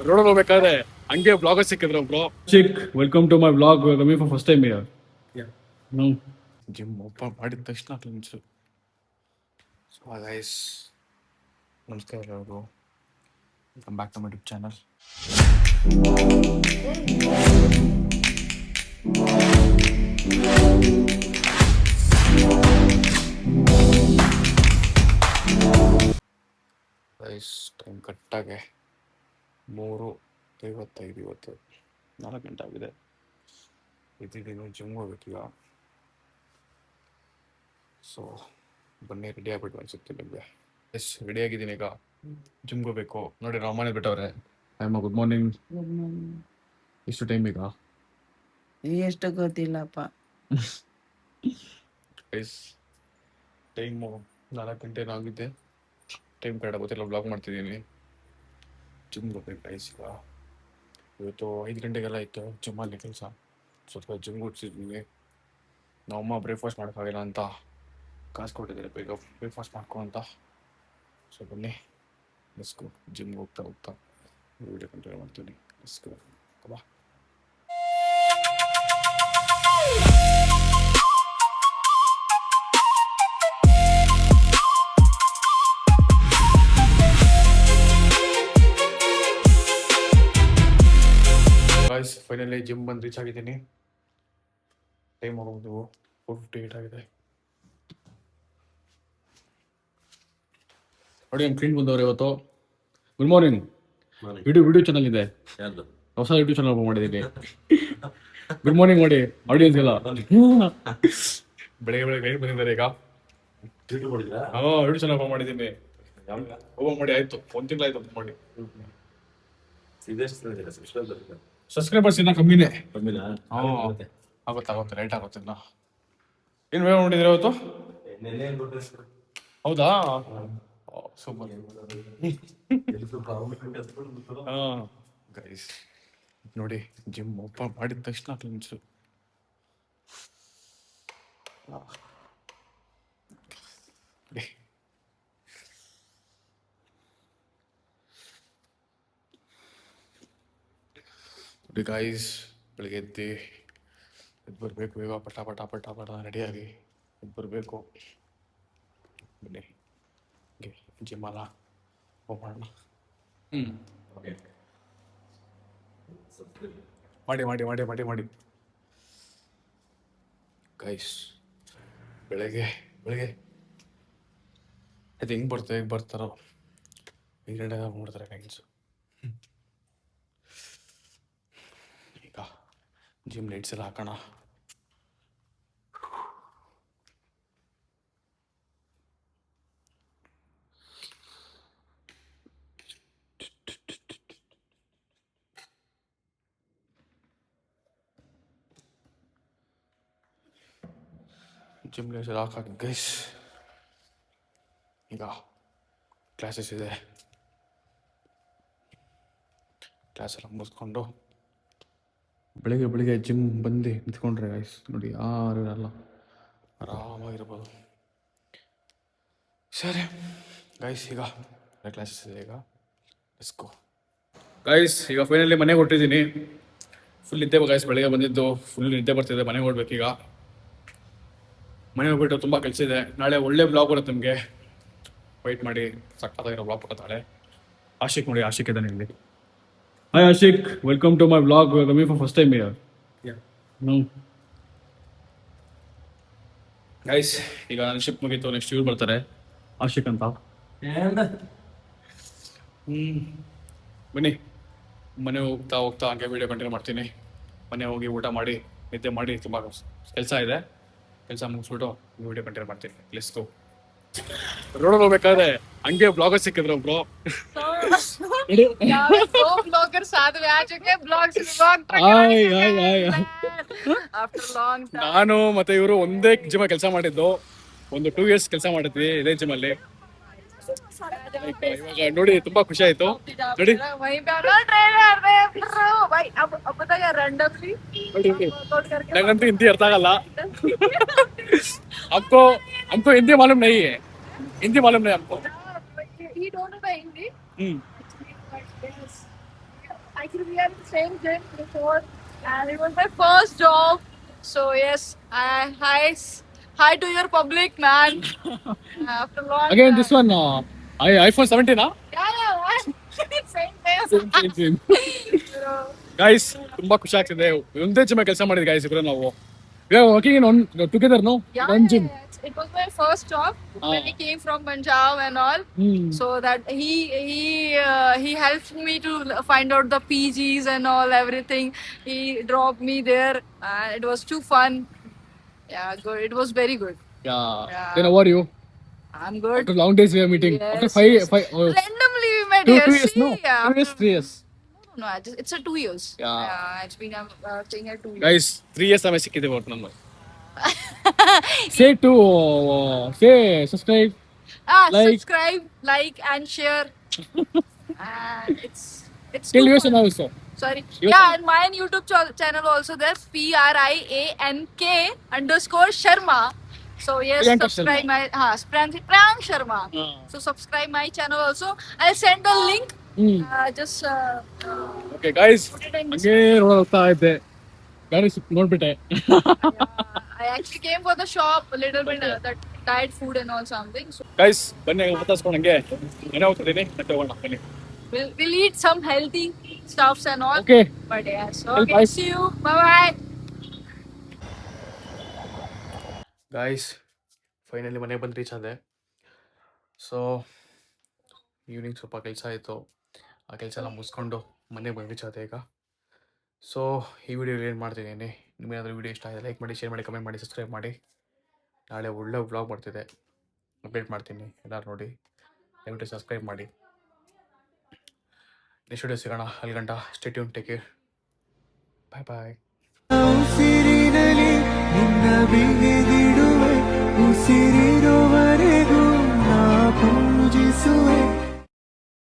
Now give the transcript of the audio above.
ರೋಡಲ್ಲಿ ಹೋಗ್ಬೇಕಾದ್ರೆ ಹಂಗೆ ಬ್ಲಾಗರ್ ಸಿಕ್ಕಿದ್ರು ಬ್ರೋ. ಚಿಕ್ welcome to my blog. Coming for first time here. Gym open ಮಾಡಿದ ತಕ್ಷಣ ಕ್ಲಿನ್ಸು. ಸೊ ಗೈಸ್, ನಮಸ್ಕಾರ ಎಲ್ಲರಿಗೂ. Welcome back to my YouTube channel. Guys, time ಕರೆಕ್ಟಾಗೆ 3:55 ಇವತ್ತು 4 ಗಂಟೆ ಆಗಿದೆ. ಇದ್ದೀನಿ ಜಿಮ್ ಹೋಗ್ಬೇಕೀಗ. ಸೊ ಬನ್ನಿ, ರೆಡಿ ಆಗ್ಬಿಟ್ಟು ಅನ್ಸುತ್ತೆ ನಿಮಗೆ. ಎಸ್, ರೆಡಿ ಆಗಿದ್ದೀನಿ ಈಗ. ಜಿಮ್ಗೆ ಹೋಗ್ಬೇಕು. ನೋಡಿ ರಾಮನೇ ಬಿಟ್ಟವ್ರೆ. Good morning. ಇಷ್ಟು ಟೈಮ್ ಈಗ ಎಷ್ಟು ಗೊತ್ತಿಲ್ಲಪ್ಪ. ಗೈಸ್, ಟೈಮು 4 ಗಂಟೆ ಆಗಿದೆ. ಟೈಮ್ ಕರೆಕ್ಟಾಗಿ ಗೊತ್ತಿಲ್ಲ, ಬ್ಲಾಗ್ ಮಾಡ್ತಿದ್ದೀನಿ. ಜಿಮ್ಗೆ ಹೋಗ್ಬೇಕು ಗೈಸ್ ಈಗ. ಇವತ್ತು 5 ಗಂಟೆಗೆಲ್ಲ ಇತ್ತು ಜಿಮ್ಮಲ್ಲಿ ಕೆಲಸ. ಸ್ವಲ್ಪ ಜಿಮ್ಗೆ ಓಡಿಸಿದ್ವಿ. ನಮ್ಮಮ್ಮ ಬ್ರೇಕ್ಫಾಸ್ಟ್ ಮಾಡೋಕ್ಕಾಗಿಲ್ಲ ಅಂತ ಕಾಸು ಕೊಟ್ಟಿದ್ದಾರೆ, ಬೇಗ ಬ್ರೇಕ್ಫಾಸ್ಟ್ ಮಾಡ್ಕೊ ಅಂತ. ಸೊ ಬನ್ನಿ, ಲೆಟ್ಸ್ ಗೋ. ಜಿಮ್ಗೆ ಹೋಗ್ತಾ ಹೋಗ್ತಾ ವಿಡಿಯೋ ಕಂಟಿನ್ಯೂ ಮಾಡ್ತೀನಿ. Let's go. ಬಾ. ಗಾಯ್ಸ್, ಫೈನಲಿ ಜಿಮ್ ಬಂದು ರೀಚ್ ಆಗಿದ್ದೀನಿ. ಟೈಮ್ ಆಗೋದು 4:58 ಆಗಿದೆ. ನೋಡಿ, ನಮ್ಮ ಫ್ರೆಂಡ್ ಬಂದವ್ರು ಇವತ್ತು. Good morning. ವಿಡಿಯೋ ಚಾನಲ್ ಇದೆ, ಹೊಸ ಯೂಟ್ಯೂಬ್ ಚಾನಲ್ ಓಪನ್ ಮಾಡಿದ್ದೀನಿ. ಗುಡ್ ಮಾರ್ನಿಂಗ್ ಮಾಡಿ ಆಡಿಯನ್ಸ್ ಎಲ್ಲ. ಬೆಳಗ್ಗೆ ಬೆಳಗ್ಗೆ ಲೈಟ್ ಬಂದಿದ್ದಾರೆ ಈಗ. ಯೂಟ್ಯೂಬ್ ಚಾನಲ್ ಓಪನ್ ಮಾಡಿದ್ದೀನಿ. ಓಪನ್ ಮಾಡಿ ಆಯ್ತು, 1 ತಿಂಗಳಾಯ್ತು ಓಪನ್ ಮಾಡಿ. ಸಬ್ಸ್ಕ್ರೈಬರ್ಸ್ ಇನ್ನ ಕಮ್ಮಿನೇ. ಆಗುತ್ತೆ ಲೈಟ್ ಆಗುತ್ತೆ ಇನ್ನ. ಏನು ಬೇಗ ನೋಡಿದ್ರೆ ಇವತ್ತು? ಹೌದಾ, ಸೂಪರ್. ಗೈಸ್ ನೋಡಿ, ಜಿಮ್ ಓಪನ್ ಮಾಡಿದ ತಕ್ಷಣ ಕ್ಲಿನ್ಸು. ನೋಡಿ ಗೈಸ್, ಬೆಳಿಗ್ಗೆ ಎದ್ದು ಬರಬೇಕು ಬೇಗ, ಪಟ ಪಟ ಪಟ ಪಟ ರೆಡಿಯಾಗಿ ಬರಬೇಕು. ಬನ್ನಿ, ಹಂಗೆ ಜಿಮ್ ಅಲ್ಲ, ಮಾಡೋಣ. ಮಾಡಿ ಮಾಡಿ ಮಾಡಿ ಮಾಡಿ ಮಾಡಿ ಗೈಸ್. ಬೆಳಗ್ಗೆ ಅದು ಹೆಂಗೆ ಬರ್ತಾರೋ 5 ಗಂಟೆಗೆ ನೋಡ್ತಾರೆ ಗೈನ್ಸು. ಈಗ ಜಿಮ್ ಲೈಟ್ಸ್ ಎಲ್ಲ ಹಾಕೋಣ. ಜಿಮ್ ಲೈಟ್ಸ್ ಎಲ್ಲ ಹಾಕಿ ಗೈಸ್. ಈಗ ಕ್ಲಾಸಸ್ ಇದೆ, ಕ್ಲಾಸ್ ಎಲ್ಲ ಮುಗಿಸ್ಕೊಂಡು ಬೆಳಿಗ್ಗೆ ಜಿಮ್ ಬಂದು ನಿಂತ್ಕೊಂಡ್ರೆ ಗೈಸ್ ನೋಡಿ ಯಾರು ಇರಲ್ಲ, ಆರಾಮಾಗಿರ್ಬೋದು. ಸರಿ ಗೈಸ್, ಈಗ ಕ್ಲಾಸಸ್ ಇದೆ, ಈಗ ಲೆಟ್ಸ್ ಗೋ. ಗೈಸ್, ಈಗ ಫೈನಲಿ ಮನೆಗೆ ಹೊರಟಿದ್ದೀನಿ. ಫುಲ್ ನಿದ್ದೆ ಗೈಸ್, ಬೆಳಗ್ಗೆ ಬಂದಿದ್ದು ಫುಲ್ ನಿದ್ದೆ ಬರ್ತಿದೆ. ಮನೆಗೆ ಹೊರಡ್ಬೇಕೀಗ. ಮನೆಗೆ ಹೋಗ್ಬಿಟ್ಟು ತುಂಬ ಕೆಲಸ ಇದೆ. ನಾಳೆ ಒಳ್ಳೆ ಬ್ಲಾಗ್ ಬರುತ್ತೆ ನಿಮಗೆ, ವೆಯ್ಟ್ ಮಾಡಿ. ಸಕ್ಕತ್ತಾಗಿರೋ ಬ್ಲಾಗ್ ಬರುತ್ತೆ ನಾಳೆ. ಆಶಿಕ್ ನೋಡಿ, ಆಶಿಕ್ ಇದ್ದಾನೆ ಇಲ್ಲಿ. Hi Ashiq, welcome to my blog. Coming for first time here. Guys, ಈಗ ನನ್ನ ಶಿಫ್ಟ್ ಮುಗೀತು. ನೆಕ್ಸ್ಟ್ ಇವ್ರು ಬರ್ತಾರೆ, ಆಶಿಕ್ ಅಂತ. ಬನ್ನಿ, ಮನೆ ಹೋಗ್ತಾ ಹೋಗ್ತಾ ಹಂಗೆ ವಿಡಿಯೋ ಕಂಟಿನ್ಯೂ ಮಾಡ್ತೀನಿ. ಮನೆ ಹೋಗಿ ಊಟ ಮಾಡಿ ನಿದ್ದೆ ಮಾಡಿ, ತುಂಬ ಕೆಲಸ ಇದೆ. ಕೆಲಸ ಮುಗಿಸ್ಬಿಟ್ಟು ವಿಡಿಯೋ ಕಂಟಿನ್ಯೂ ಮಾಡ್ತೀನಿ. Let's go. ರೋಡಲ್ಲಿ ಹೋಗ್ಬೇಕಾದ್ರೆ ಹಂಗೆ ಬ್ಲಾಗರ್ ಸಿಕ್ಕಿದ್ರು ಬ್ರೋ. ನಾನು ಮತ್ತೆ ಇವರು ಒಂದೇ ಜಿಮ್ ಕೆಲಸ ಮಾಡಿದ್ದು. ಒಂದು 2 years ಕೆಲಸ ಮಾಡಿದ್ವಿ ಇದೇ ಜಿಮ್ ಅಲ್ಲಿ. ಇವಾಗ ನೋಡಿ ತುಂಬಾ ಖುಷಿ ಆಯ್ತು. ನೋಡಿ ನಂಗಂತೂ ಹಿಂದಿ ಅರ್ಥ ಆಗಲ್ಲ. हमको हिंदी मालूम नहीं है. हिंदी मालूम नहीं हमको. Actually, we are in the same gym before, and it was my first job. So yes, hi to your public, man. After long. Again, this one, iPhone 17, huh? Yeah, man. Same day. Same. Guys, ತುಂಬಾ ಖುಷಿ ಆಗ್ತಿದೆ. ಒಂದೇ gym ಕೆಲಸ ಮಾಡಿದ್ವಿ guys ಇಬ್ರು ನಾವು. We are working in together, no? Yeah, One gym. It was my first job when we came from Punjab and all. So that he helped me to find out the PGs and all everything. He dropped me there. It was too fun. Yeah, good. It was very good. Yeah. Yeah. Then how are you? I'm good. After long days we are meeting. Yes, After five, yes. two Randomly we met here. years, See, no? yeah. 2 years, 3 years. No, it's a 2 years. Yeah. It's been staying here 2 years. Guys, 3 years ಆಮೇಲೆ ಸಿಕ್ಕಿದೆ ಒಟ್ಟು ನಾನು. Say subscribe. Like. Subscribe, like, and share. And it's Tell too yours fun. now also. Sorry. Yours Yeah, and my YouTube channel also there. PRIANK_Sharma. So yes, Priyanka subscribe my Priyank Sharma. So subscribe my channel also. I'll send a link. Just Okay, guys. put it in ಹಂಗೆ ಹೋಗ್ತಾ ಇದ್ದೆ. ಗಾಡಿ ನೋಡ್ಬಿಟ್ಟೆ. I actually came for the shop a little bit that diet food and all something. So guys ಬನ್ನಿ ಮಾತಾಡ್ಸ್ಕೊಂಡು ಹಂಗೆ ಮನೆ ಹೋಗ್ತಿದ್ದೀನಿ ಮತ್ತೆ ಹೋಗೋಣ ಬನ್ನಿ. we'll eat some healthy stuffs and all. Okay. But yes, Well, okay. bye. See you. Bye bye. Guys finally ಮನೆಗೆ ಬಂದು reach ಆದೆ. ಸೊ ಈವ್ನಿಂಗ್ ಸ್ವಲ್ಪ ಕೆಲಸ ಆಯಿತು, ಆ ಕೆಲಸ ಎಲ್ಲ ಮುಗಿಸ್ಕೊಂಡು ಮನೆಗೆ ಬಂದು ರೀಚ್ ಆದೆ ಈಗ. ಸೊ ಈ ವಿಡಿಯೋಲಿ ಏನು ಮಾಡ್ತಿದ್ದೀನಿ, ನಿಮಗೇನಾದರೂ ವಿಡಿಯೋ ಇಷ್ಟ ಆಗಿದೆ ಲೈಕ್ ಮಾಡಿ, ಶೇರ್ ಮಾಡಿ, ಕಮೆಂಟ್ ಮಾಡಿ, ಸಬ್ಸ್ಕ್ರೈಬ್ ಮಾಡಿ. ನಾಳೆ ಒಳ್ಳೆ ವ್ಲಾಗ್ ಬರ್ತಿದೆ, ಅಪ್ಡೇಟ್ ಮಾಡ್ತೀನಿ, ಎಲ್ಲರೂ ನೋಡಿ. ದಯವಿಟ್ಟು ಸಬ್ಸ್ಕ್ರೈಬ್ ಮಾಡಿ. ನೆಕ್ಸ್ಟ್ ವಿಡಿಯೋ ಸಿಗೋಣ. ಅಲ್ಲಿ ಗಂಟ ಸ್ಟೇ ಟ್ಯೂನ್, ಟೇಕ್ ಕೇರ್, ಬಾಯ್ ಬಾಯ್. ಉಸಿರಿನಲಿ ನಿನ್ನ ಬಿಗಿದಿಡುವೆ ಉಸಿರಿ